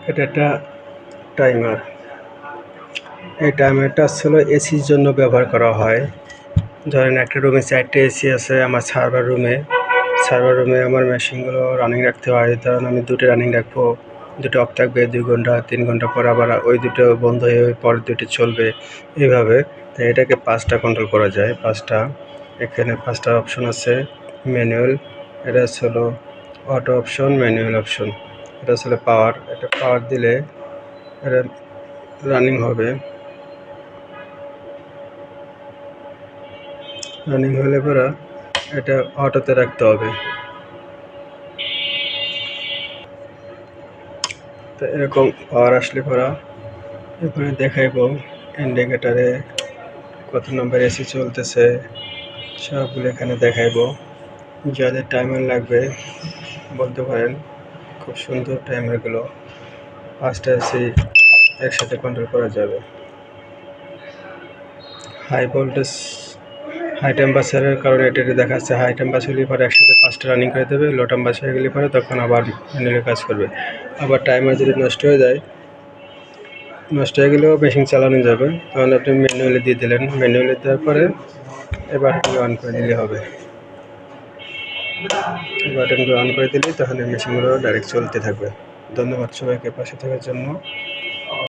এটা একটা টাইমার। এই টাইমারটা আসলে এসির জন্য ব্যবহার করা হয়। ধরেন একটা রুমে 4টে এসি আছে আমার সার্ভার রুমে আমার মেশিনগুলো রানিং রাখতে হয়। ধরেন আমি 2টো রানিং রাখবো, 2টো অফ থাকবে 2 ঘন্টা 3 ঘন্টা পর আবার ওই 2টো বন্ধ হয়ে পরের 2টো চলবে এইভাবে। তো এটাকে 5টা কন্ট্রোল করা যায়। 5টা এখানে 5টা অপশন আছে। ম্যানুয়াল, এটা হলো অটো অপশন, ম্যানুয়াল অপশন। এটা হলো পাওয়ার, এটা পাওয়ার দিলে এটা রানিং হবে। রানিং হলে পরে এটা অটোতে রাখতে হবে। তো এরকম পাওয়ার আসলে পরে এখানে দেখাইব ইন্ডিকেটারে কত নম্বর এসি চলতেছে সবগুলো এখানে দেখাইব। যাদের টাইমার লাগবে বলতে পারেন, খুব সুন্দর টাইমারগুলো। 5টা এসি একসাথে কন্ট্রোল করা যাবে। হাই ভোল্টেজ হাই টেম্পারেচারের কারণে এটা দেখাচ্ছে হাই টেম্পারেচার হলে পরে একসাথে 5টা রানিং করে দেবে। লো টেম্পারেচার গেলে পরে তখন আবার ম্যানুয়ালি কাজ করবে। আবার টাইমার যদি নষ্ট হয়ে যায়, নষ্ট হয়ে গেলেও মেশিন চালানো যাবে, তখন আপনি ম্যানুয়ালি দিয়ে দিলেন। ম্যানুয়ালি দেওয়ার পরে এই বাটনগুলো অন করে দিলে হবে। এই বাটনগুলো অন করে দিলেই তখন এই মেশিনগুলো ডাইরেক্ট চলতে থাকবে। ধন্যবাদ সবাইকে পাশে থাকার জন্য।